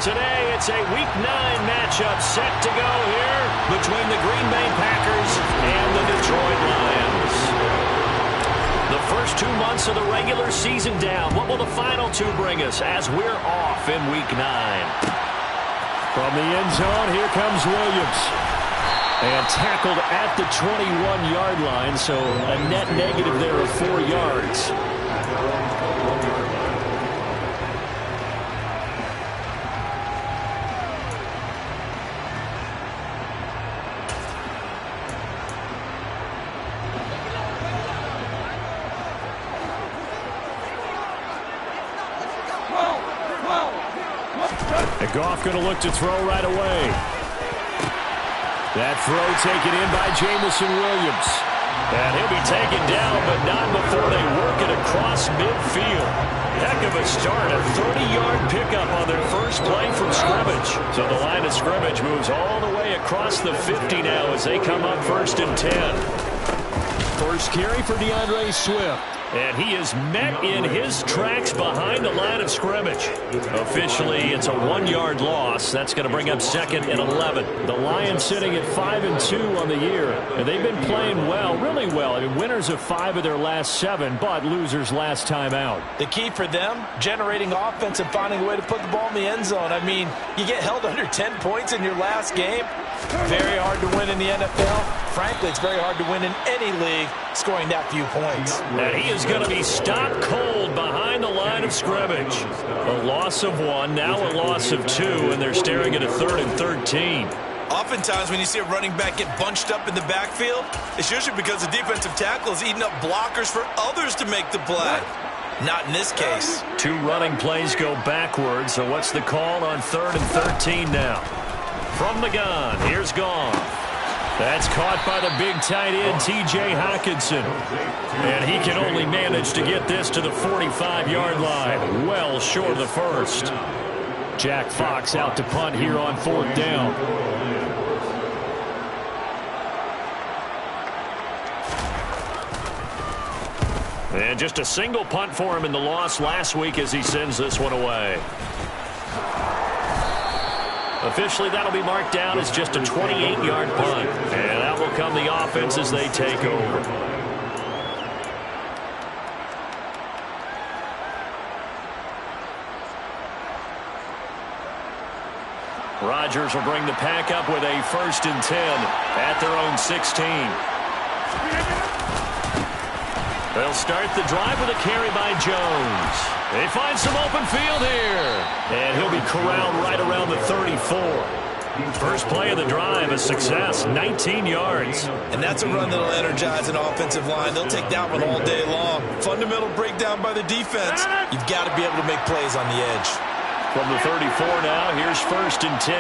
Today, it's a Week 9 matchup set to go here between the Green Bay Packers and the Detroit Lions. The first 2 months of the regular season down. What will the final 2 bring us as we're off in Week 9? From the end zone, here comes Williams. And tackled at the 21-yard line, so a net negative there of 4 yards. And Goff going to look to throw right away. That throw taken in by Jameson Williams. And he'll be taken down, but not before they work it across midfield. Heck of a start, a 30-yard pickup on their first play from scrimmage. So the line of scrimmage moves all the way across the 50 now as they come up 1st and 10. First carry for DeAndre Swift. And he is met in his tracks behind the line of scrimmage. Officially, it's a 1-yard loss. That's going to bring up 2nd and 11. The Lions sitting at 5-2 on the year. And they've been playing well, really well. I mean, winners of 5 of their last 7, but losers last time out. The key for them, generating offense and finding a way to put the ball in the end zone. I mean, you get held under 10 points in your last game. Very hard to win in the NFL. Frankly, it's very hard to win in any league scoring that few points. And he is going to be stopped cold behind the line of scrimmage. A loss of 1, now a loss of 2, and they're staring at a 3rd and 13. Oftentimes when you see a running back get bunched up in the backfield, it's usually because the defensive tackle is eating up blockers for others to make the play. Not in this case. 2 running plays go backwards, so what's the call on 3rd and 13 now? From the gun, here's Goff. That's caught by the big tight end, T.J. Hockenson. And he can only manage to get this to the 45-yard line, well short of the first. Jack Fox out to punt here on 4th down. And just a single punt for him in the loss last week as he sends this one away. Officially, that'll be marked down as just a 28-yard punt. And out will come the offense as they take over. Rodgers will bring the pack up with a 1st and 10 at their own 16. They'll start the drive with a carry by Jones. They find some open field here. And he'll be corralled right around the 34. First play of the drive, a success, 19 yards. And that's a run that'll energize an offensive line. They'll take that one all day long. Fundamental breakdown by the defense. You've got to be able to make plays on the edge. From the 34 now, here's 1st and 10.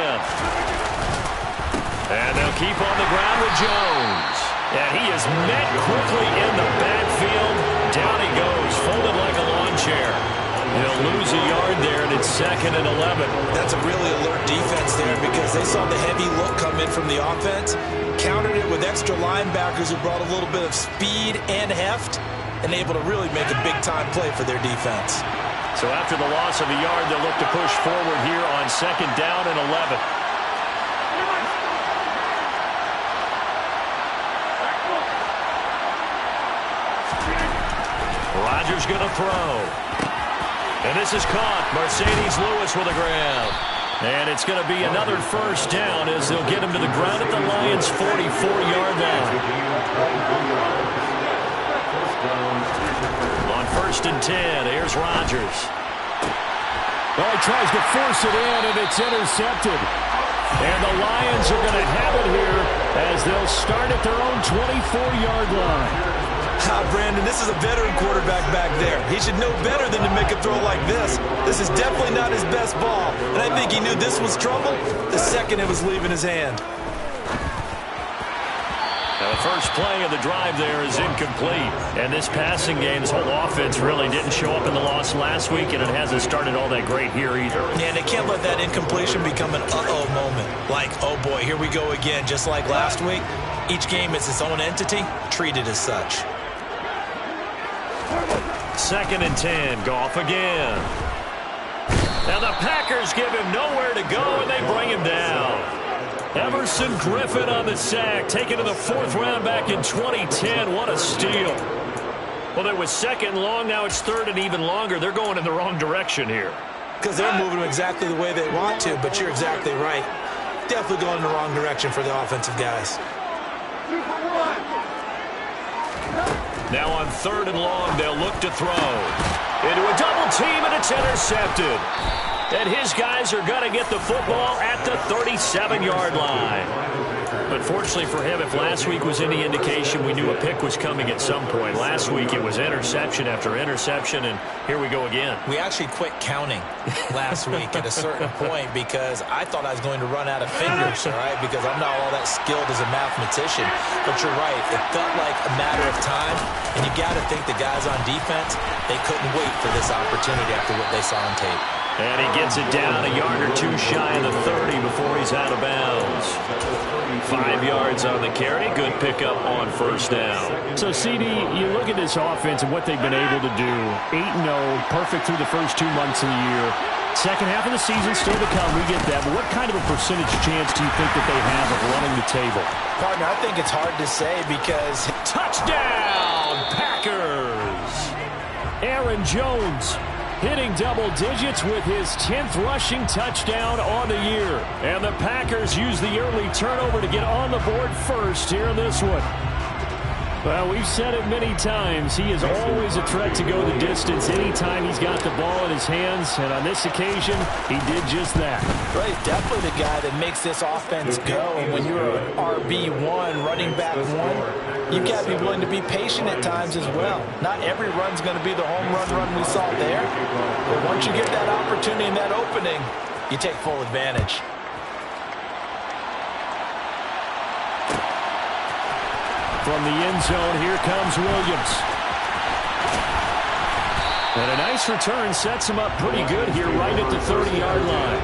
And they'll keep on the ground with Jones. And he is met quickly in the backfield. Down he goes, folded like a lawn chair. He'll lose a yard there, and it's 2nd and 11. That's a really alert defense there because they saw the heavy look come in from the offense, countered it with extra linebackers who brought a little bit of speed and heft, and able to really make a big-time play for their defense. So after the loss of a yard, they'll look to push forward here on 2nd down and 11. Rodgers going to throw. And this is caught. Mercedes Lewis with a grab. And it's going to be another 1st down as they'll get him to the ground at the Lions' 44-yard line. On 1st and 10, here's Rodgers. Well, he tries to force it in, and it's intercepted. And the Lions are going to have it here as they'll start at their own 24-yard line. Brandon, this is a veteran quarterback back there. He should know better than to make a throw like this. This is definitely not his best ball, and I think he knew this was trouble the second it was leaving his hand. Now the first play of the drive there is incomplete. And this passing game, this whole offense really didn't show up in the loss last week, and it hasn't started all that great here either. Yeah, and they can't let that incompletion become an uh-oh moment. Like, oh boy, here we go again, just like last week. Each game is its own entity, treated as such. 2nd and 10, Goff again. And the Packers give him nowhere to go, and they bring him down. Everson Griffin on the sack, taken to the 4th round back in 2010. What a steal. Well, it was 2nd long. Now it's 3rd and even longer. They're going in the wrong direction here. Because they're moving them exactly the way they want to, but you're exactly right. Definitely going in the wrong direction for the offensive guys. Now on 3rd and long, they'll look to throw. Into a double team, and it's intercepted. And his guys are going to get the football at the 37-yard line. But fortunately for him, if last week was any indication, we knew a pick was coming at some point. Last week it was interception after interception, and here we go again. We actually quit counting last week at a certain point because I thought I was going to run out of fingers, all right, because I'm not all that skilled as a mathematician. But you're right. It felt like a matter of time, and you got to think the guys on defense, they couldn't wait for this opportunity after what they saw on tape. And he gets it down a yard or two shy of the 30 before he's out of bounds. 5 yards on the carry. Good pickup on 1st down. So, CD, you look at this offense and what they've been able to do. 8-0, perfect through the first 2 months of the year. Second half of the season still to come. We get that. But what kind of a percentage chance do you think that they have of running the table? Partner, I think it's hard to say because... Touchdown, Packers! Aaron Jones hitting double digits with his 10th rushing touchdown on the year. And the Packers use the early turnover to get on the board first here in this one. Well, we've said it many times. He is always a threat to go the distance anytime he's got the ball in his hands. And on this occasion, he did just that. Well, he's definitely the guy that makes this offense go. And when you're an RB1, running back 1, you've got to be willing to be patient at times as well. Not every run's going to be the home run we saw there. But once you get that opportunity and that opening, you take full advantage. From the end zone, here comes Williams. And a nice return sets him up pretty good here right at the 30-yard line.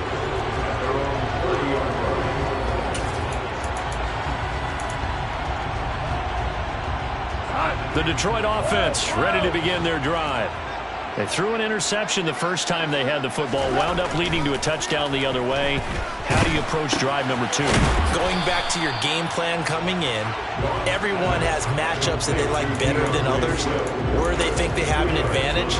The Detroit offense ready to begin their drive. They threw an interception the first time they had the football, wound up leading to a touchdown the other way. How do you approach drive number 2? Going back to your game plan coming in, everyone has matchups that they like better than others, where they think they have an advantage.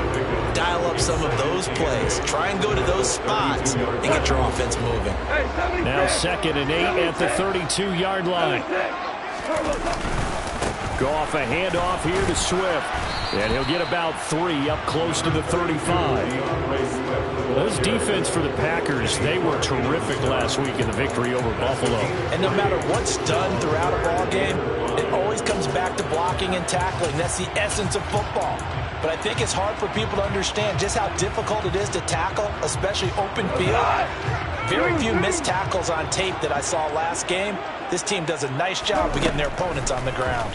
Dial up some of those plays. Try and go to those spots and get your offense moving. Now 2nd and 8 at the 32-yard line. Goff a handoff here to Swift. And he'll get about 3 up close to the 35. This defense for the Packers, they were terrific last week in the victory over Buffalo. And no matter what's done throughout a ball game, it always comes back to blocking and tackling. That's the essence of football. But I think it's hard for people to understand just how difficult it is to tackle, especially open field. Very few missed tackles on tape that I saw last game. This team does a nice job of getting their opponents on the ground.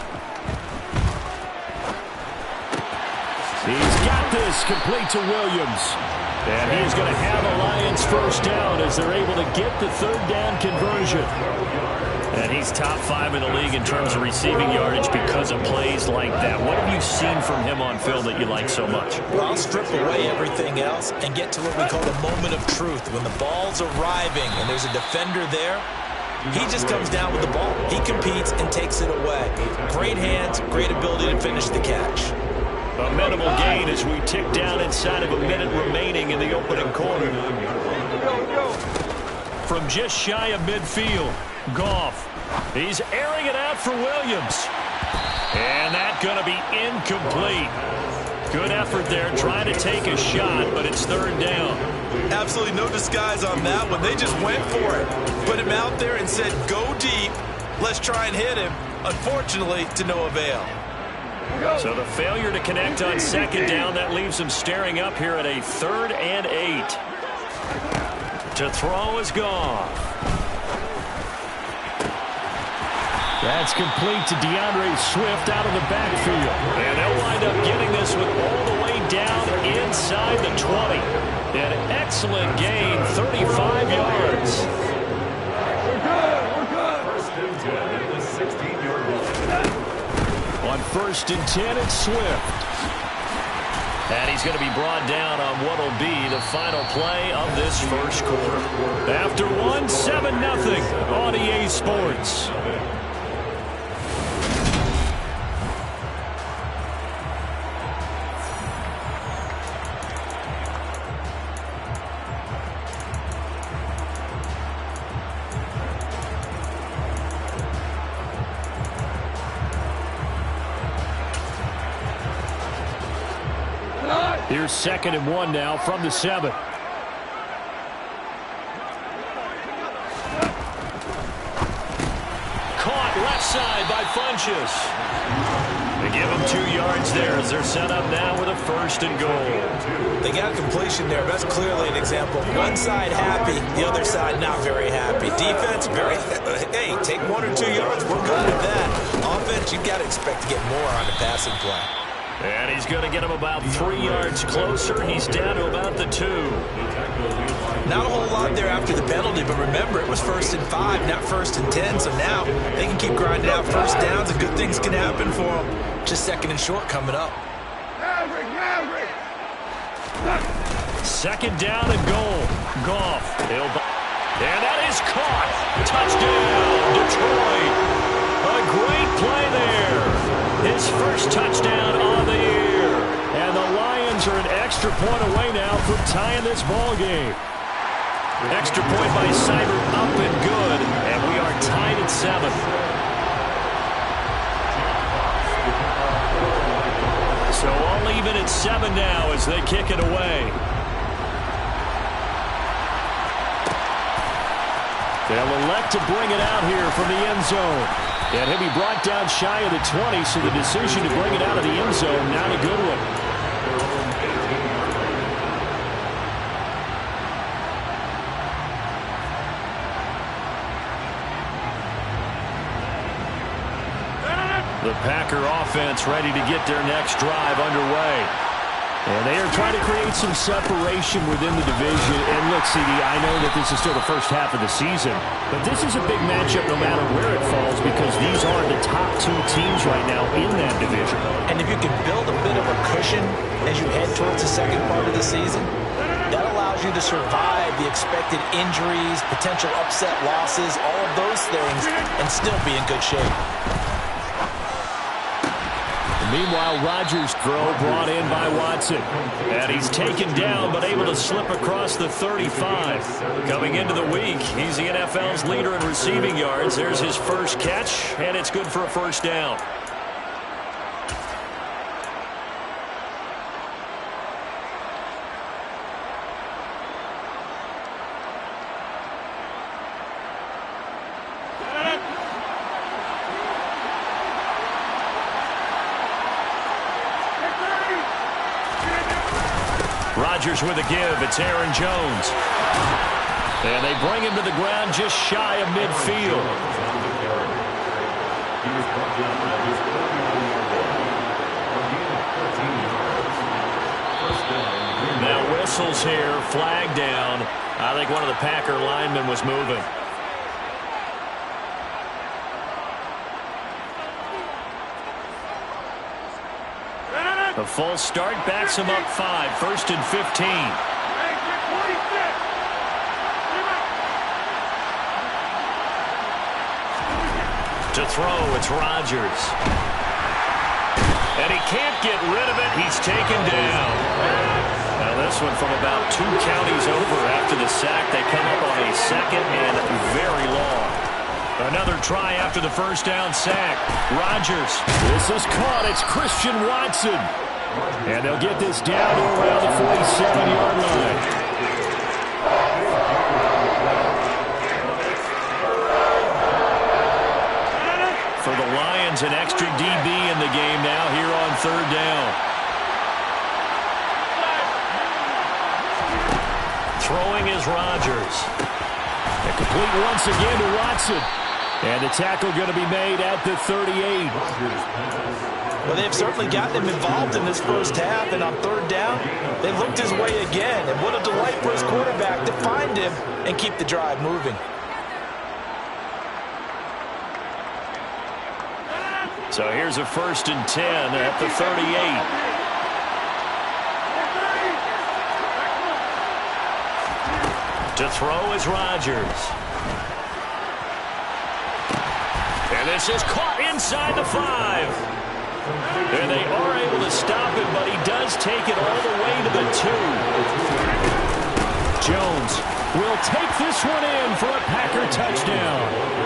He's got this complete to Williams. And he's going to have a Lions first down as they're able to get the 3rd down conversion. And he's top 5 in the league in terms of receiving yardage because of plays like that. What have you seen from him on film that you like so much? Well, I'll strip away everything else and get to what we call the moment of truth. When the ball's arriving and there's a defender there, he just comes down with the ball. He competes and takes it away. Great hands, great ability to finish the catch. A minimal gain as we tick down inside of a minute remaining in the opening quarter. From just shy of midfield, Goff. He's airing it out for Williams. And that's going to be incomplete. Good effort there, trying to take a shot, but it's 3rd down. Absolutely no disguise on that one. They just went for it. Put him out there and said, go deep. Let's try and hit him. Unfortunately, to no avail. So the failure to connect on 2nd down, that leaves him staring up here at a 3rd and 8. To throw is Goff. That's complete to DeAndre Swift out of the backfield. And they'll wind up getting this one all the way down inside the 20. An excellent gain, 35 yards. On 1st and 10, it's Swift. And he's going to be brought down on what will be the final play of this first quarter. After one, 7-0 on EA Sports. Here's 2nd and 1 now from the 7. Caught left side by Funchess. They give him 2 yards there as they're set up now with a 1st and goal. They got a completion there. That's clearly an example. One side happy, the other side not very happy. Defense, very, hey, take 1 or 2 yards. We're good with that. Offense, you got to expect to get more on the passing play. And he's going to get him about 3 yards closer. He's down to about the 2. Not a whole lot there after the penalty, but remember, it was 1st and 5, not 1st and 10. So now they can keep grinding out first downs, and good things can happen for them. Just 2nd and short coming up. 2nd down and goal. Goff. And that is caught. Touchdown, Detroit. A great play there. His first touchdown on the year. And the Lions are an extra point away now from tying this ball game. Extra point by Seibert up and good. And we are tied at 7. So all even at 7 now as they kick it away. They'll elect to bring it out here from the end zone. And he'll be brought down shy of the 20, so the decision to bring it out of the end zone, not a good one. The Packer offense ready to get their next drive underway. And they are trying to create some separation within the division. And look, CD, I know that this is still the first half of the season, but this is a big matchup no matter where it falls because these are the top 2 teams right now in that division. And if you can build a bit of a cushion as you head towards the second part of the season, that allows you to survive the expected injuries, potential upset losses, all of those things, and still be in good shape. Meanwhile, Rodgers' throw brought in by Watson. And he's taken down but able to slip across the 35. Coming into the week, he's the NFL's leader in receiving yards. There's his first catch, and it's good for a 1st down. Rodgers with a give. It's Aaron Jones. And they bring him to the ground just shy of midfield. Now whistles here, flag down. I think one of the Packer linemen was moving. A full start backs him up 5. 1st and 15. To throw, it's Rodgers. And he can't get rid of it. He's taken down. Now this one from about 2 counties over after the sack. They come up on a 2nd and very long. Another try after the 1st down sack. Rodgers. This is caught. It's Christian Watson. And they'll get this down to around the 47-yard line. For the Lions, an extra DB in the game now here on 3rd down. Throwing is Rodgers. And complete once again to Watson. And the tackle going to be made at the 38. Well, they've certainly gotten him involved in this first half, and on 3rd down, they've looked his way again. And what a delight for his quarterback to find him and keep the drive moving. So here's a 1st and 10 at the 38. To throw is Rodgers. And this is caught inside the 5. And they are able to stop him, but he does take it all the way to the 2. Jones will take this one in for a Packer touchdown.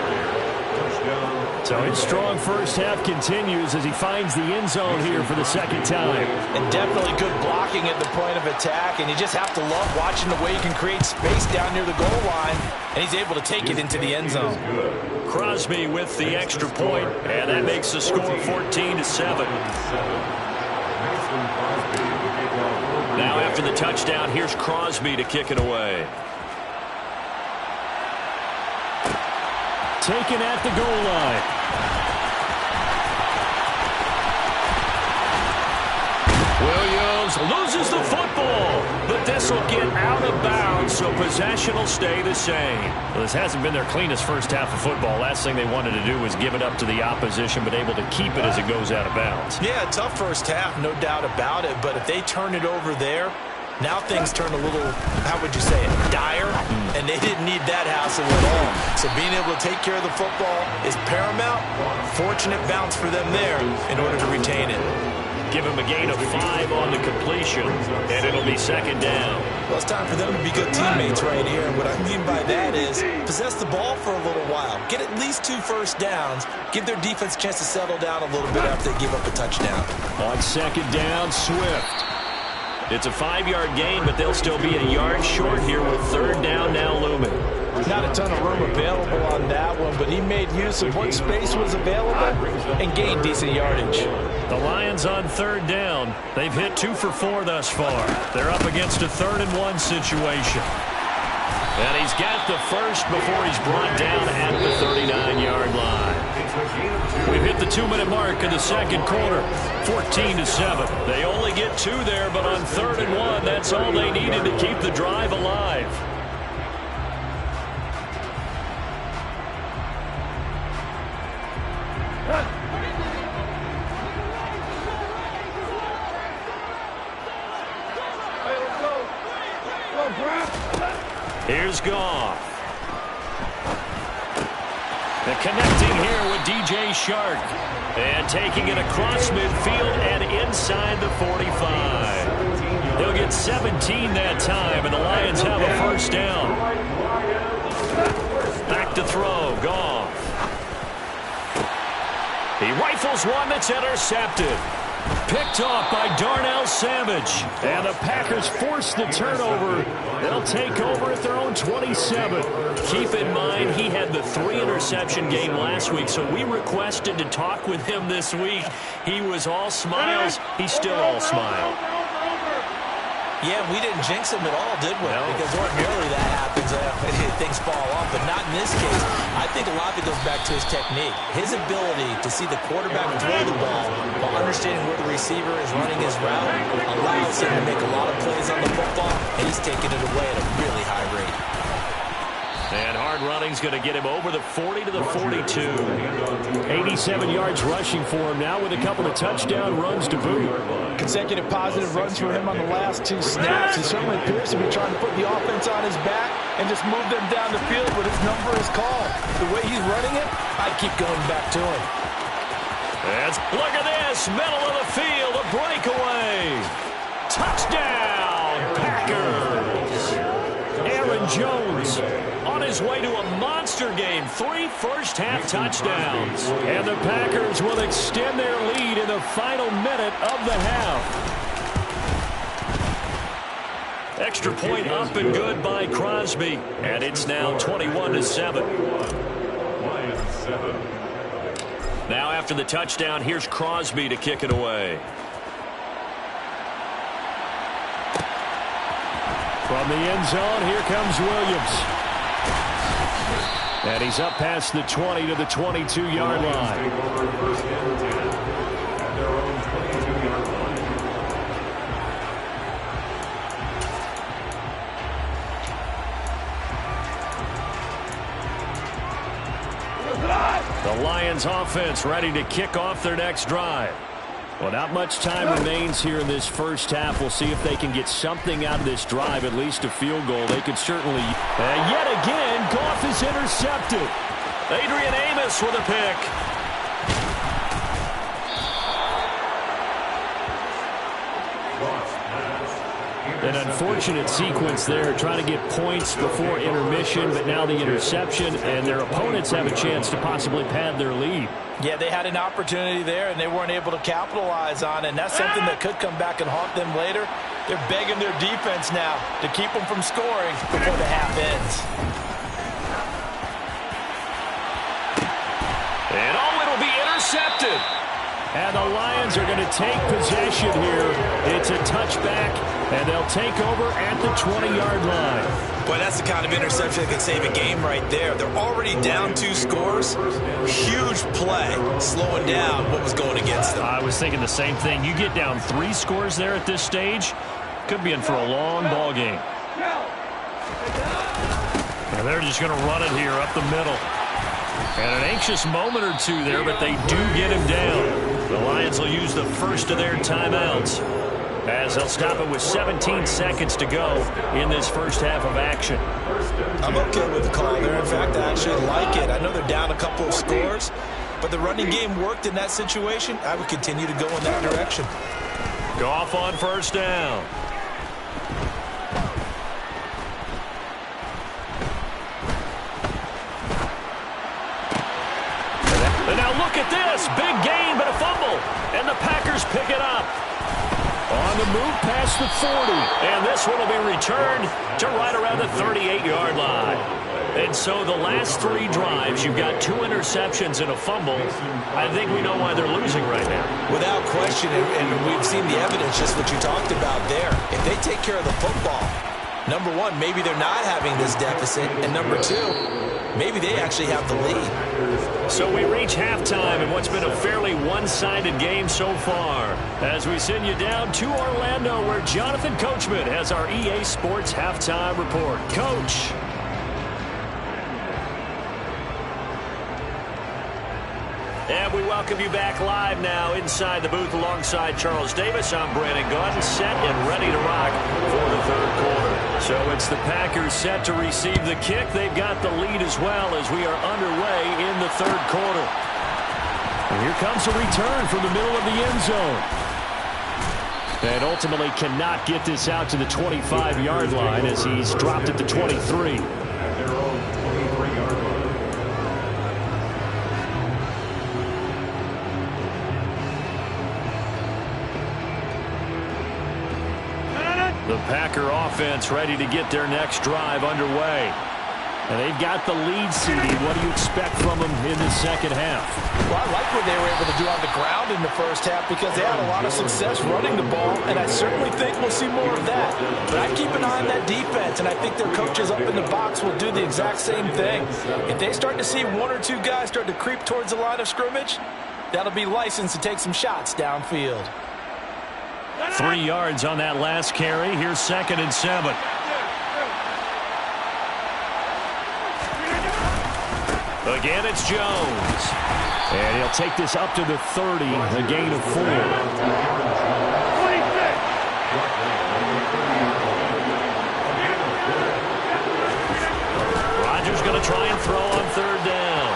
So his strong first half continues as he finds the end zone here for the second time. And definitely good blocking at the point of attack, and you just have to love watching the way he can create space down near the goal line, and he's able to take it into the end zone. Crosby with the extra point, and that makes the score 14-7. Now after the touchdown, here's Crosby to kick it away. Taken at the goal line. Williams loses the football, but this will get out of bounds, so possession will stay the same. Well, this hasn't been their cleanest first half of football. Last thing they wanted to do was give it up to the opposition, but able to keep it as it goes out of bounds. Yeah, tough first half, no doubt about it, but if they turn it over there, now things turn a little, how would you say it, dire, and they didn't need that hassle at all. So being able to take care of the football is paramount. Fortunate bounce for them there in order to retain it. Give him a gain of 5 on the completion, and it'll be second down. Well, it's time for them to be good teammates right here. And what I mean by that is possess the ball for a little while. Get at least 2 first downs. Give their defense a chance to settle down a little bit after they give up a touchdown. On second down, Swift. It's a 5-yard gain, but they'll still be a yard short here with third down now looming. Not a ton of room available on that one, but he made use of what space was available and gained decent yardage. The Lions on third down. They've hit 2 for 4 thus far. They're up against a 3rd and 1 situation. And he's got the first before he's brought down at the 39-yard line. We've hit the 2-minute mark in the second quarter. 14-7. They only get 2 there, but on 3rd and 1, that's all they needed to keep the drive alive. Here's Goff. They're connecting here with DJ Shark. And taking it across midfield and inside the 45. He'll get 17 that time, and the Lions have a first down. Back to throw, Goff. He rifles one that's intercepted. Picked off by Darnell Savage. And the Packers force the turnover. They'll take over at their own 27. Keep in mind, he had the 3-interception game last week, so we requested to talk with him this week. He was all smiles. He's still all smile. Yeah, we didn't jinx him at all, did we? No. Because ordinarily that happens. Things fall off, but not in this case. I think a lot of it goes back to his technique. His ability to see the quarterback throw the ball while understanding where the receiver is running his route allows him to make a lot of plays on the football, and he's taking it away at a really high rate. And hard running's going to get him over the 40 to the 42. 87 yards rushing for him now with a couple of touchdown runs to boot. Consecutive positive runs for him on the last 2 snaps. He certainly appears to be trying to put the offense on his back and just move them down the field when his number is called. The way he's running it, I'd keep going back to him. Look at this, middle of the field, a breakaway. Touchdown, Packers. Aaron Jones on his way to a monster game. 3 first-half touchdowns. And the Packers will extend their lead in the final minute of the half. Extra point up and good by Crosby. And it's now 21-7. Now after the touchdown, here's Crosby to kick it away. From the end zone, here comes Williams. And he's up past the 20 to the 22-yard line. The Lions offense ready to kick off their next drive. Well, not much time remains here in this first half. We'll see if they can get something out of this drive, at least a field goal. They could certainly. And yet again, Goff is intercepted. Adrian Amos with a pick. An unfortunate sequence there, trying to get points before intermission, but now the interception, and their opponents have a chance to possibly pad their lead. Yeah, they had an opportunity there, and they weren't able to capitalize on it, and that's something that could come back and haunt them later. They're begging their defense now to keep them from scoring before the half ends. And it'll be intercepted. And the Lions are going to take possession here. It's a touchback, and they'll take over at the 20-yard line. Boy, that's the kind of interception that can save a game right there. They're already down 2 scores. Huge play, slowing down what was going against them. I was thinking the same thing. You get down 3 scores there at this stage, could be in for a long ball game. And they're just going to run it here up the middle. And an anxious moment or two there, but they do get him down. The Lions will use the first of their timeouts, as they'll stop it with 17 seconds to go in this first half of action. I'm okay with the call there. In fact, I actually like it. I know they're down a couple of scores, but the running game worked in that situation. I would continue to go in that direction. Goff on first down. And now look at this. Big gain, but a fumble. And the Packers pick it up. On the move past the 40. And this one will be returned to right around the 38-yard line. And so the last 3 drives, you've got 2 interceptions and a fumble. I think we know why they're losing right now. Without question, and we've seen the evidence, just what you talked about there. If they take care of the football, number 1, maybe they're not having this deficit. And number 2, maybe they actually have the lead. So we reach halftime in what's been a fairly one-sided game so far, as we send you down to Orlando, where Jonathan Coachman has our EA Sports Halftime Report. Coach. And we welcome you back live now inside the booth alongside Charles Davis. I'm Brandon Gaudin, set and ready to rock for the third quarter. So it's the Packers set to receive the kick. They've got the lead as well as we are underway in the third quarter. And here comes a return from the middle of the end zone. And ultimately cannot get this out to the 25-yard line as he's dropped at the 23. The Packer offense ready to get their next drive underway. And they've got the lead, CD. What do you expect from them in the second half? Well, I like what they were able to do on the ground in the first half because they had a lot of success running the ball, and I certainly think we'll see more of that. But I keep an eye on that defense, and I think their coaches up in the box will do the exact same thing. If they start to see 1 or 2 guys start to creep towards the line of scrimmage, that'll be licensed to take some shots downfield. 3 yards on that last carry. Here's 2nd and 7. Again, it's Jones. And he'll take this up to the 30, a gain of 4. Rodgers going to try and throw on 3rd down.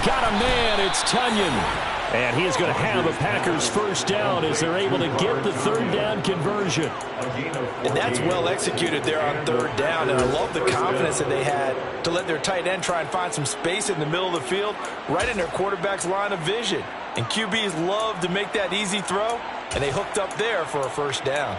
Got a man, it's Tunyon. And he is going to have a Packers first down as they're able to get the 3rd down conversion. And that's well executed there on 3rd down. And I love the confidence that they had to let their tight end try and find some space in the middle of the field, right in their quarterback's line of vision. And QBs love to make that easy throw, and they hooked up there for a first down.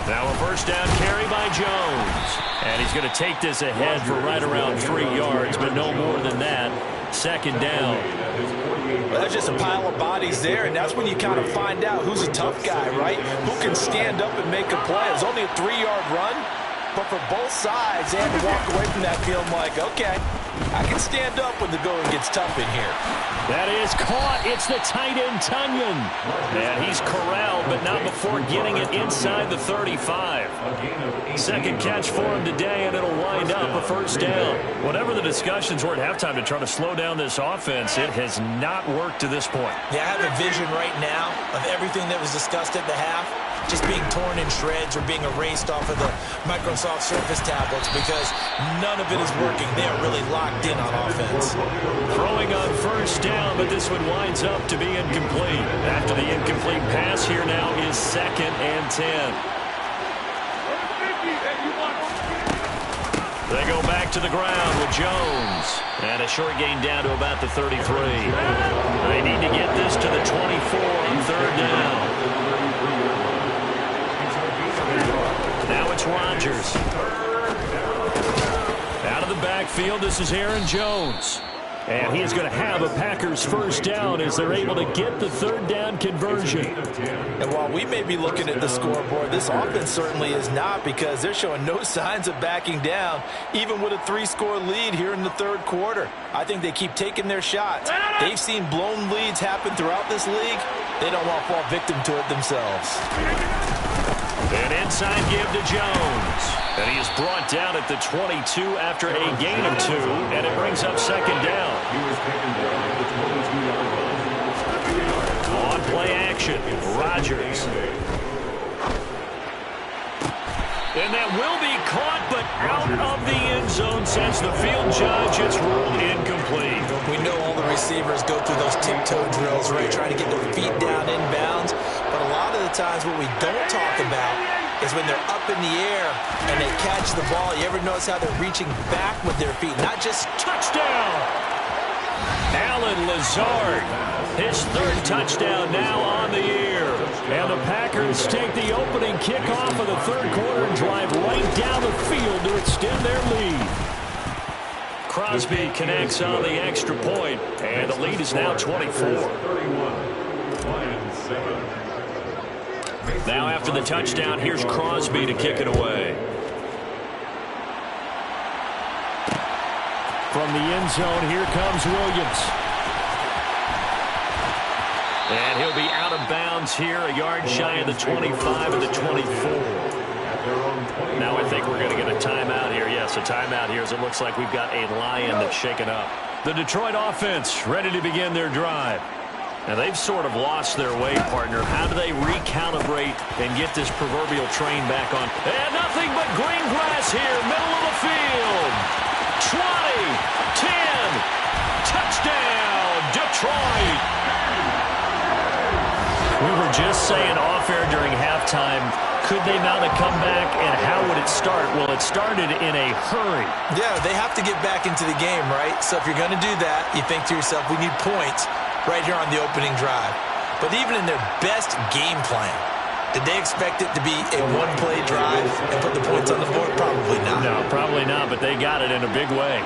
Now a first down carry by Jones. And he's going to take this ahead for right around 3 yards, but no more than that. 2nd down. Well, that's just a pile of bodies there, and that's when you kind of find out who's a tough guy, right? Who can stand up and make a play. It was only a 3-yard run, but for both sides, they had to walk away from that feeling like, okay, I can stand up when the going gets tough in here. That is caught. It's the tight end, Tunyon. And he's corralled, but not before getting it inside the 35. Second catch for him today, and it'll wind up a first down. Whatever the discussions were at halftime to try to slow down this offense, it has not worked to this point. Yeah, I have a vision right now of everything that was discussed at the half just being torn in shreds or being erased off of the Microsoft Surface tablets because none of it is working. They are really locked in on offense. Throwing on first down, but this one winds up to be incomplete. After the incomplete pass, here now is 2nd and 10. They go back to the ground with Jones. And a short gain down to about the 33. They need to get this to the 24 on 3rd down. Now it's Rodgers. Out of the backfield, this is Aaron Jones. And he is going to have a Packers first down as they're able to get the 3rd down conversion. And while we may be looking at the scoreboard, this offense certainly is not because they're showing no signs of backing down, even with a 3-score lead here in the 3rd quarter. I think they keep taking their shots. They've seen blown leads happen throughout this league. They don't want to fall victim to it themselves. An inside give to Jones. And he is brought down at the 22 after a gain of 2, and it brings up 2nd down. On play action, Rodgers. And that will be caught, but out of the end zone, says the field judge. It's ruled incomplete. We know all the receivers go through those tiptoe drills, right, trying to get their feet down inbounds. But a lot of the times what we don't talk about is when they're up in the air and they catch the ball. You ever notice how they're reaching back with their feet, not just touchdown? Allen Lazard, his 3rd touchdown now on the year. And the Packers take the opening kickoff of the 3rd quarter and drive right down the field to extend their lead. Crosby connects on the extra point, and the lead is now 24. Now after the touchdown, here's Crosby to kick it away. From the end zone, here comes Williams. And he'll be out of bounds here, a yard shy of the 25 and the 24. Now I think we're going to get a timeout here. Yes, a timeout here as it looks like we've got a Lion that's shaken up. The Detroit offense ready to begin their drive. Now they've sort of lost their way, partner. How do they recalibrate and get this proverbial train back on? And nothing but green grass here, middle of the field. 20, 10, touchdown, Detroit. We were just saying off-air during halftime, could they mount a comeback, and how would it start? Well, it started in a hurry. Yeah, they have to get back into the game, right? So if you're going to do that, you think to yourself, we need points right here on the opening drive. But even in their best game plan, did they expect it to be a one-play drive and put the points on the board? Probably not. No, probably not, but they got it in a big way.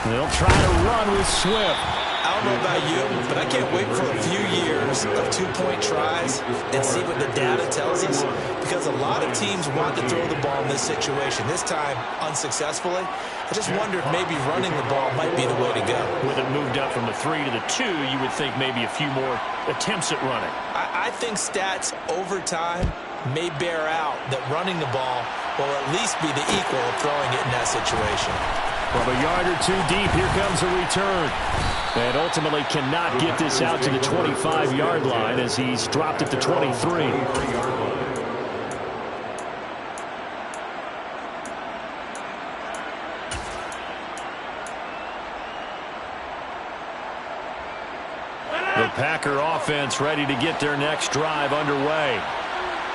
They'll try to run with Swift. I don't know about you, but I can't wait for a few years of 2-point tries and see what the data tells us, because a lot of teams want to throw the ball in this situation. This time, unsuccessfully. I just wonder if maybe running the ball might be the way to go. With it moved up from the 3 to the 2, you would think maybe a few more attempts at running. I think stats over time may bear out that running the ball will at least be the equal of throwing it in that situation. From a yard or 2 deep, here comes a return. And ultimately cannot get this out to the 25-yard line as he's dropped at the 23. The Packer offense ready to get their next drive underway.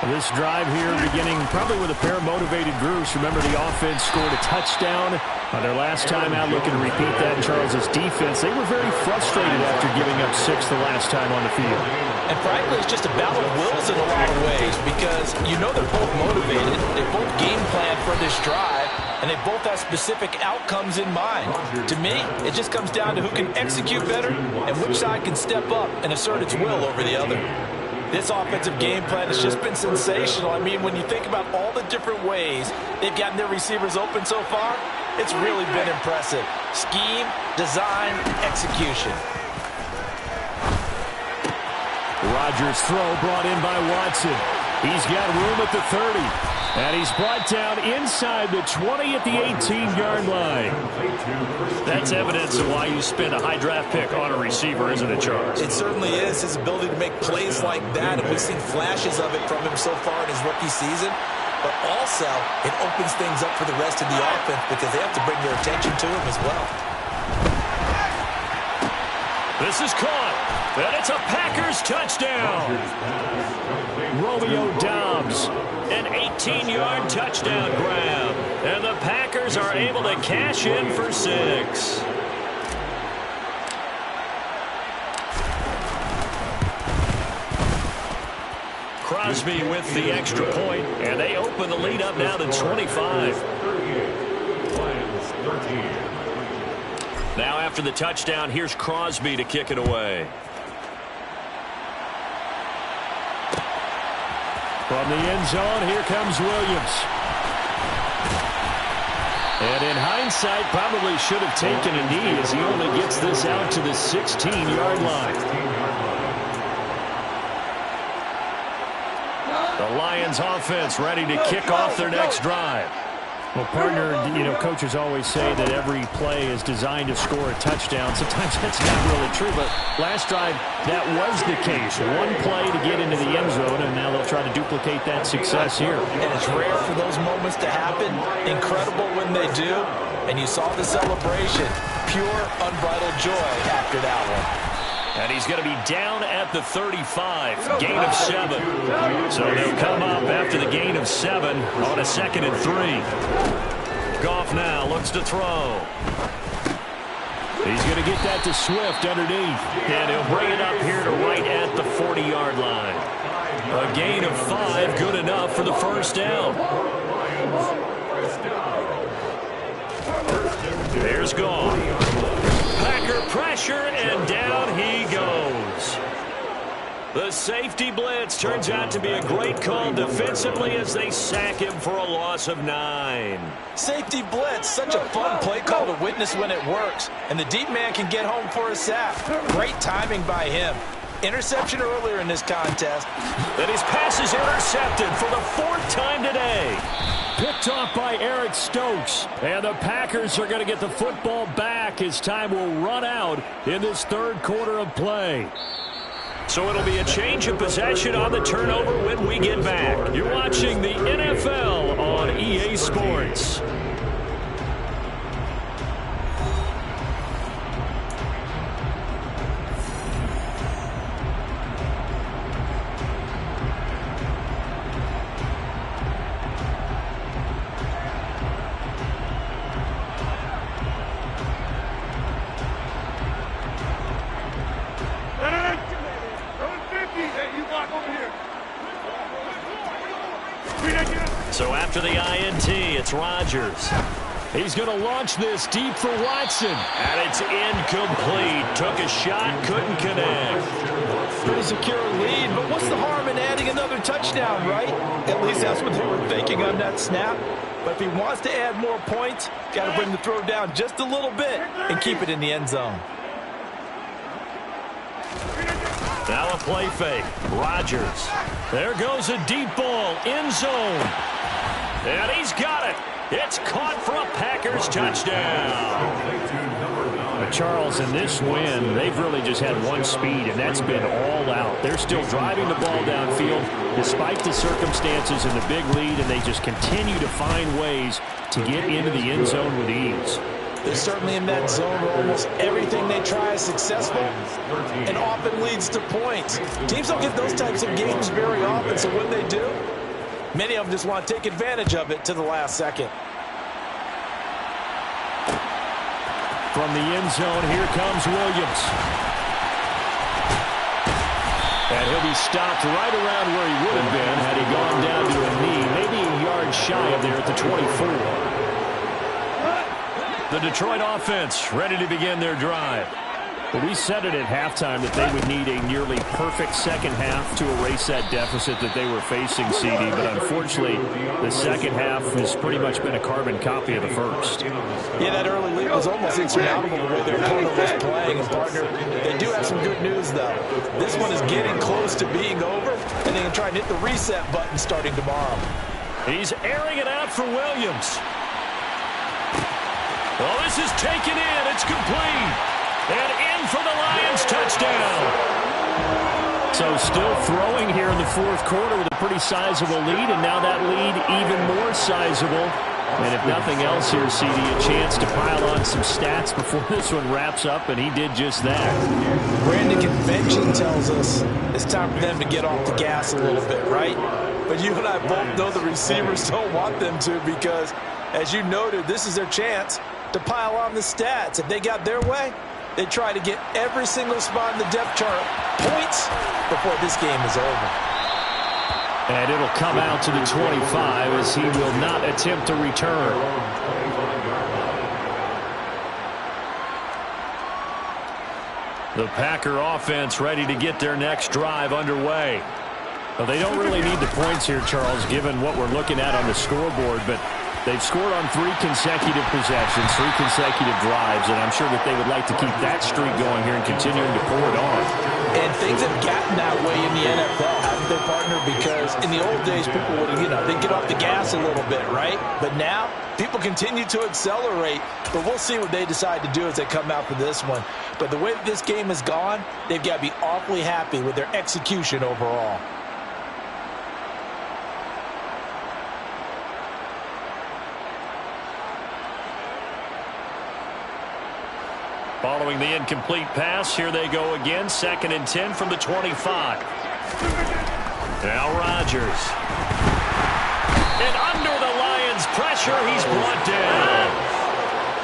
This drive here beginning probably with a pair of motivated groups. Remember, the offense scored a touchdown on their last time out, looking to repeat that. Charles' defense, they were very frustrated after giving up 6 the last time on the field. And frankly, it's just a battle of wills in a lot of ways, because you know they're both motivated. They both game plan for this drive, and they both have specific outcomes in mind. To me, it just comes down to who can execute better and which side can step up and assert its will over the other. This offensive game plan has just been sensational. I mean, when you think about all the different ways they've gotten their receivers open so far, It's really been impressive. Scheme, design, execution. Rodgers' throw brought in by Watson. He's got room at the 30. And he's brought down inside the 20 at the 18-yard line. That's evidence of why you spend a high draft pick on a receiver, isn't it, Charles? It certainly is. His ability to make plays like that, and we've seen flashes of it from him so far in his rookie season. But also, it opens things up for the rest of the offense because they have to bring their attention to him as well. This is caught, and it's a Packers touchdown. Romeo Doubs. An 18-yard touchdown grab, and the Packers are able to cash in for 6. Crosby with the extra point, and they open the lead up now to 25. Now after the touchdown, here's Crosby to kick it away. From the end zone, here comes Williams. And in hindsight, probably should have taken a knee as he only gets this out to the 16-yard line. The Lions offense ready to kick off their next drive. Well, partner, coaches always say that every play is designed to score a touchdown. Sometimes that's not really true, but last drive, that was the case. One play to get into the end zone, and now they'll try to duplicate that success here. And it's rare for those moments to happen. Incredible when they do. And you saw the celebration. Pure, unbridled joy after that one. And he's going to be down at the 35, gain of 7. So they'll come up after the gain of 7 on a 2nd and 3. Goff now looks to throw. He's going to get that to Swift underneath. And he'll bring it up here to right at the 40-yard line. A gain of 5, good enough for the first down. There's Goff. Packer pressure, and down he goes. The safety blitz turns out to be a great call defensively as they sack him for a loss of 9. Safety blitz, such a fun play call to witness when it works. And the deep man can get home for a sack. Great timing by him. Interception earlier in this contest. And his pass is intercepted for the 4th time today. Picked off by Eric Stokes. And the Packers are going to get the football back as time will run out in this 3rd quarter of play. So it'll be a change of possession on the turnover when we get back. You're watching the NFL on EA Sports. So after the INT, it's Rodgers. He's going to launch this deep for Watson. And it's incomplete. Took a shot, couldn't connect. Pretty secure lead, but what's the harm in adding another touchdown, right? At least that's what they were thinking on that snap. But if he wants to add more points, got to bring the throw down just a little bit and keep it in the end zone. Now a play fake. Rodgers. There goes a deep ball. End zone. And he's got it. It's caught for a Packers touchdown. Charles, in this win, they've really just had one speed, and that's been all out. They're still driving the ball downfield despite the circumstances and the big lead, and they just continue to find ways to get into the end zone with ease. They're certainly in that zone where almost everything they try is successful and often leads to points. Teams don't get those types of games very often, so when they do, many of them just want to take advantage of it to the last second. From the end zone, here comes Williams. And he'll be stopped right around where he would have been had he gone down to a knee, maybe a yard shy of there at the 24. The Detroit offense ready to begin their drive. Well, we said it at halftime that they would need a nearly perfect second half to erase that deficit that they were facing, CD. But unfortunately, the second half has pretty much been a carbon copy of the first. Yeah, that early lead was almost insurmountable the way their opponent was playing. And, partner, they do have some good news, though. This one is getting close to being over, and they can try and hit the reset button starting tomorrow. He's airing it out for Williams. Well, this is taken in. It's complete. And in for the Lions touchdown. So still throwing here in the fourth quarter with a pretty sizable lead, and now that lead even more sizable. And if nothing else here, CD, a chance to pile on some stats before this one wraps up, and he did just that. Brandon, convention tells us it's time for them to get off the gas a little bit, right? But you and I both know the receivers don't want them to because, as you noted, this is their chance to pile on the stats. If they got their way, they try to get every single spot in the depth chart points before this game is over. And it'll come out to the 25 as he will not attempt to return. The Packer offense ready to get their next drive underway. Well, they don't really need the points here, Charles, given what we're looking at on the scoreboard, but they've scored on 3 consecutive possessions, 3 consecutive drives, and I'm sure that they would like to keep that streak going here and continuing to pour it on. And things have gotten that way in the NFL, haven't they, partner? Because in the old days, people would, they'd get off the gas a little bit, right? But now, people continue to accelerate, but we'll see what they decide to do as they come out for this one. But the way that this game has gone, they've got to be awfully happy with their execution overall. Following the incomplete pass, here they go again. 2nd and 10 from the 25. Now Rodgers. And under the Lions' pressure, he's brought down.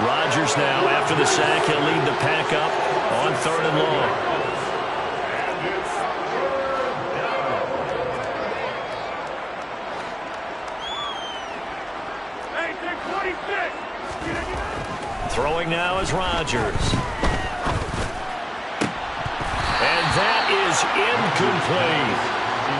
Rodgers now, after the sack, he'll lead the pack up on 3rd and long. Throwing now is Rodgers. And that is incomplete.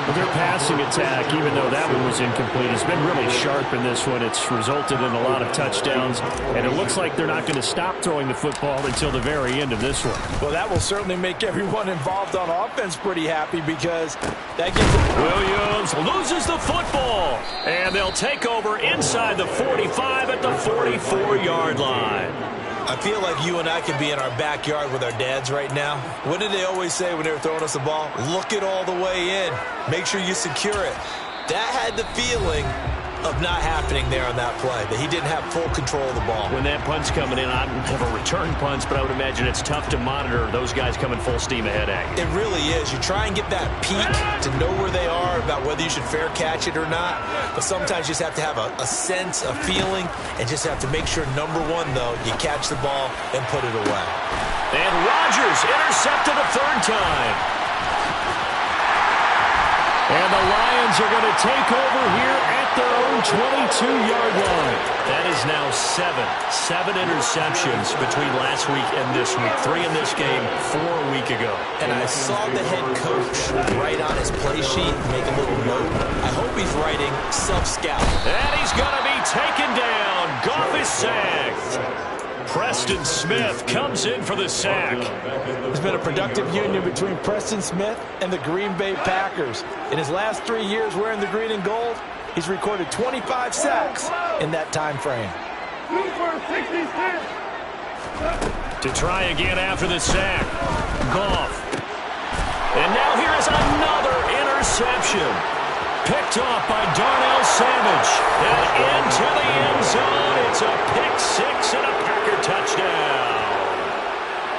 Well, their passing attack, even though that one was incomplete, has been really sharp in this one. It's resulted in a lot of touchdowns, and it looks like they're not going to stop throwing the football until the very end of this one. Well, that will certainly make everyone involved on offense pretty happy because that gives them... Williams loses the football, and they'll take over inside the 45 at the 44-yard line. I feel like you and I could be in our backyard with our dads right now. What did they always say when they were throwing us the ball? Look it all the way in. Make sure you secure it. That had the feeling of not happening there on that play, that he didn't have full control of the ball. When that punt's coming in, I don't have a return punch, but I would imagine it's tough to monitor those guys coming full steam ahead at you. It really is. You try and get that peek to know where they are, about whether you should fair catch it or not, but sometimes you just have to have a sense, a feeling, and just have to make sure, number one, though, you catch the ball and put it away. And Rodgers intercepted a 3rd time. And the Lions are going to take over here at their own 22-yard line. That is now 7 interceptions between last week and this week. 3 in this game, 4 a week ago. And I saw the head coach write on his play sheet, make a little note. I hope he's writing self-scout. And he's going to be taken down. Goff is sacked. Preston Smith comes in for the sack. There's been a productive union between Preston Smith and the Green Bay Packers. In his last 3 years wearing the green and gold, he's recorded 25 sacks in that time frame. To try again after the sack. Goff. And now here is another interception. Picked off by Darnell Savage. And into the end zone. It's a pick 6 and a Packer touchdown.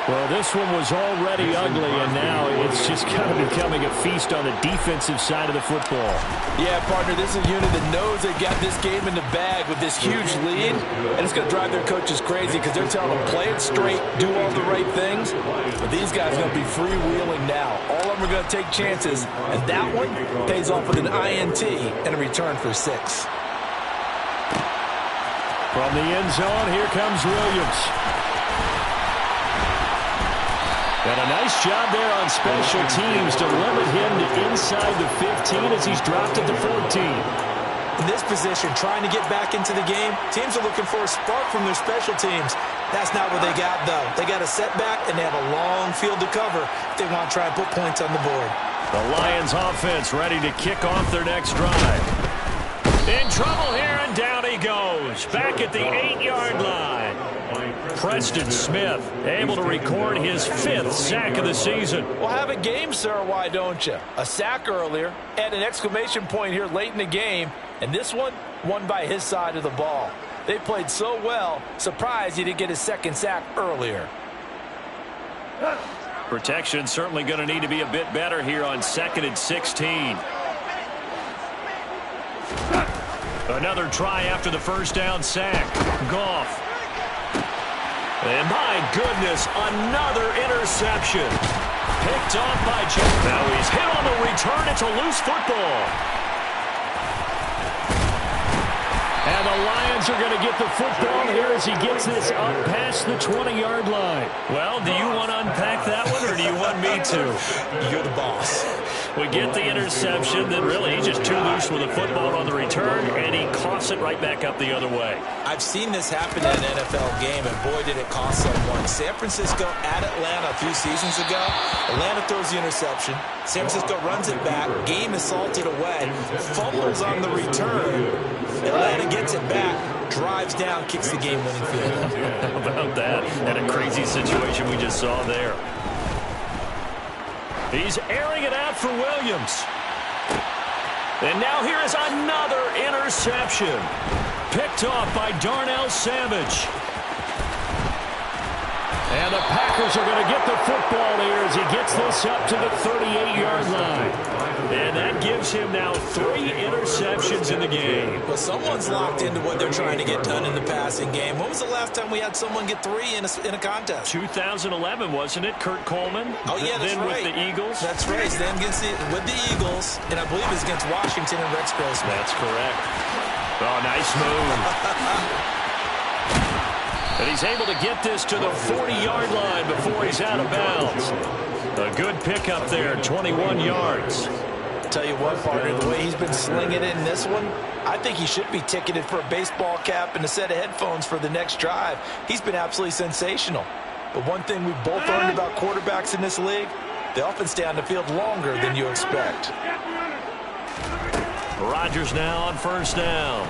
Well, this one was already ugly, and now it's just kind of becoming a feast on the defensive side of the football. Yeah, partner, this is a unit that knows they've got this game in the bag with this huge lead, and it's going to drive their coaches crazy because they're telling them, play it straight, do all the right things. But these guys are going to be freewheeling now. All of them are going to take chances, and that one pays off with an INT and a return for 6. From the end zone, here comes Williams. Nice job there on special teams to limit him to inside the 15 as he's dropped at the 14. In this position, trying to get back into the game, teams are looking for a spark from their special teams. That's not what they got, though. They got a setback, and they have a long field to cover if they want to try and put points on the board. The Lions offense ready to kick off their next drive. In trouble here, and down he goes. Back at the 8-yard line. Preston Smith able to record his 5th sack of the season. Well, have a game, sir. Why don't you? A sack earlier and an exclamation point here late in the game. And this one won by his side of the ball. They played so well. Surprised he didn't get his 2nd sack earlier. Protection certainly going to need to be a bit better here on 2nd and 16. Another try after the first down sack. Goff. And my goodness, another interception. Picked off by Jeff. Now he's hit on the return. It's a loose football. And the Lions are going to get the football here as he gets this up past the 20-yard line. Well, do you want to unpack that one, or do you want me to? You're the boss. We get the interception, then really he's just too loose with the football on the return, and he coughs it right back up the other way. I've seen this happen in an NFL game, and boy, did it cost someone. San Francisco at Atlanta a few seasons ago. Atlanta throws the interception. San Francisco runs it back. Game is salted away. Fumbles on the return. Atlanta gets it back, drives down, kicks the game-winning field goal. How about that? And a crazy situation we just saw there. He's airing it out for Williams. And now here is another interception. Picked off by Darnell Savage. And the Packers are going to get the football here as he gets this up to the 38-yard line. And that gives him now 3 interceptions in the game. Well, someone's locked into what they're trying to get done in the passing game. When was the last time we had someone get 3 in a contest? 2011, wasn't it? Kurt Coleman? Oh, yeah, that's then right. With the Eagles? That's right. Then with the Eagles, and I believe it's against Washington and Rex Grossman. That's correct. Oh, nice move. And he's able to get this to the 40-yard line before he's out of bounds. A good pickup there, 21 yards. Tell you what, partner, the way he's been slinging it in this one, I think he should be ticketed for a baseball cap and a set of headphones for the next drive. He's been absolutely sensational. But one thing we've both learned about quarterbacks in this league, they often stay on the field longer than you expect. Rodgers now on first down.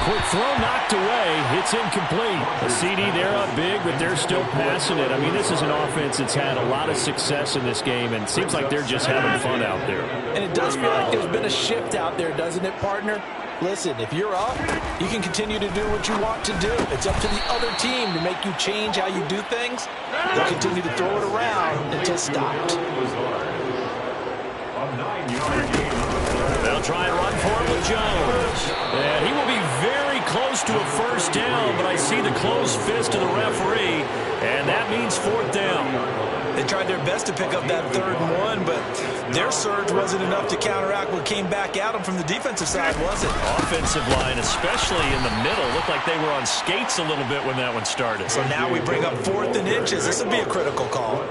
Quick throw knocked away. It's incomplete. A CD, they're up big, but they're still passing it. I mean, this is an offense that's had a lot of success in this game, and it seems like they're just having fun out there. And it does feel like there's been a shift out there, doesn't it, partner? Listen, if you're up, you can continue to do what you want to do. It's up to the other team to make you change how you do things. They'll continue to throw it around until stopped. They'll try and run for it with Jones. And he will be very close to a first down, but I see the closed fist of the referee, and that means 4th down. They tried their best to pick up that 3rd and 1, but their surge wasn't enough to counteract what came back at them from the defensive side, was it? Offensive line, especially in the middle, looked like they were on skates a little bit when that one started. So now we bring up 4th and inches. This would be a critical call.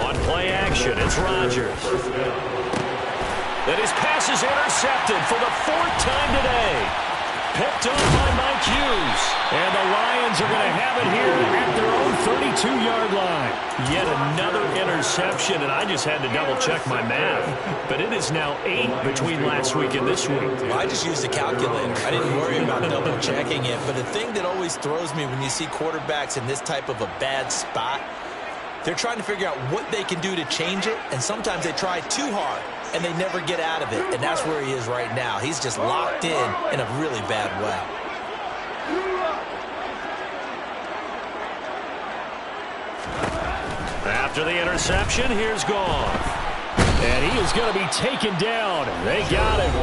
On play action, it's Rodgers. Then his pass is intercepted for the 4th time today. Picked up by Mike Hughes. And the Lions are going to have it here at their own 32-yard line. Yet another interception, and I just had to double-check my math. But it is now 8 between last week and this week. Well, I just used a calculator. I didn't worry about double-checking it. But the thing that always throws me when you see quarterbacks in this type of a bad spot, they're trying to figure out what they can do to change it, and sometimes they try too hard, and they never get out of it, and that's where he is right now. He's just locked in a really bad way. After the interception, here's Goff. And he is going to be taken down. They got him.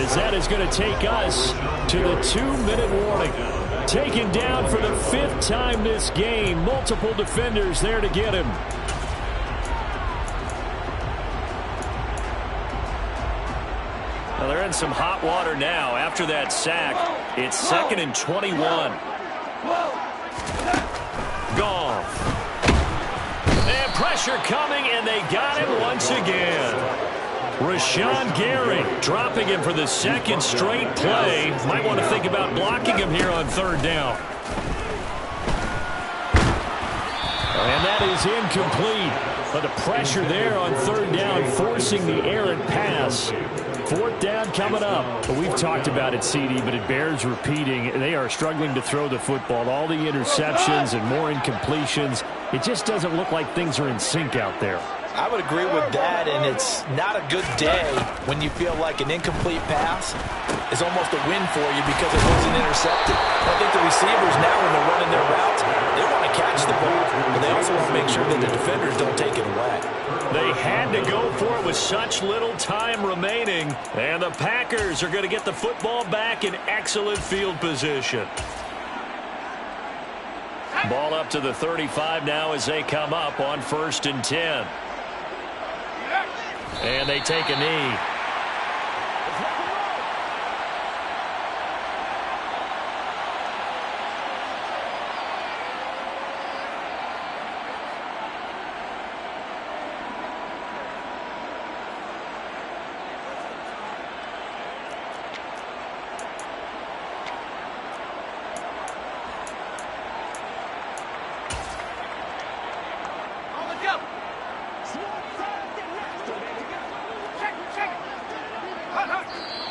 As that is going to take us to the 2-minute warning. Taken down for the 5th time this game. Multiple defenders there to get him. Well, they're in some hot water now. After that sack, it's 2nd and 21. Goff. And pressure coming, and they got him once again. Rashawn Gary dropping him for the second straight play. Might want to think about blocking him here on third down. And that is incomplete. But the pressure there on third down, forcing the errant pass. Fourth down coming up. We've talked about it, CD, but it bears repeating. They are struggling to throw the football. All the interceptions and more incompletions. It just doesn't look like things are in sync out there. I would agree with that, and it's not a good day when you feel like an incomplete pass is almost a win for you because it wasn't intercepted. I think the receivers now, when they're running their routes, they want to catch the ball, but they also want to make sure that the defenders don't take it away. They had to go for it with such little time remaining, and the Packers are going to get the football back in excellent field position. Ball up to the 35 now as they come up on 1st and 10. And they take a knee.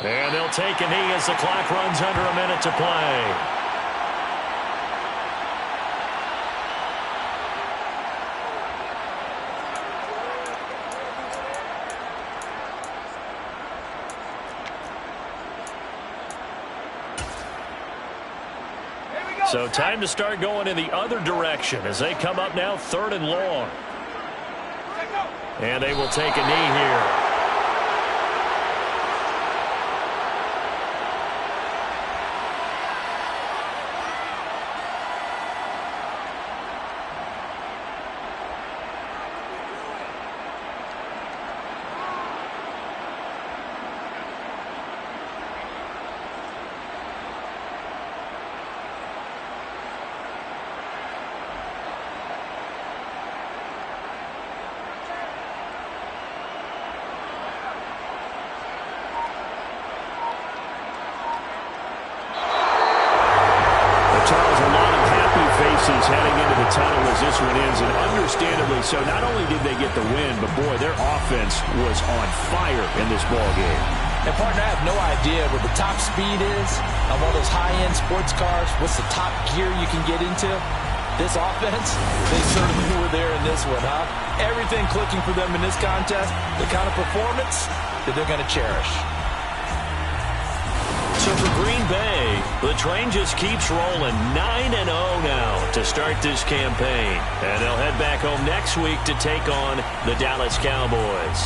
And they'll take a knee as the clock runs under a minute to play. So time to start going in the other direction as they come up now 3rd and long. And they will take a knee here. Heading into the tunnel as this one ends, and understandably so. Not only did they get the win, but boy, their offense was on fire in this ball game. And partner, I have no idea what the top speed is on one of those high-end sports cars. What's the top gear you can get into? This offense, they certainly were there in this one, huh? Everything clicking for them in this contest, the kind of performance that they're going to cherish. So for Green Bay, the train just keeps rolling 9-0 now to start this campaign. And they'll head back home next week to take on the Dallas Cowboys.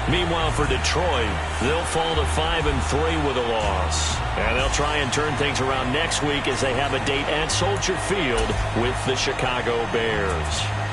Meanwhile, for Detroit, they'll fall to 5-3 with a loss. And they'll try and turn things around next week as they have a date at Soldier Field with the Chicago Bears.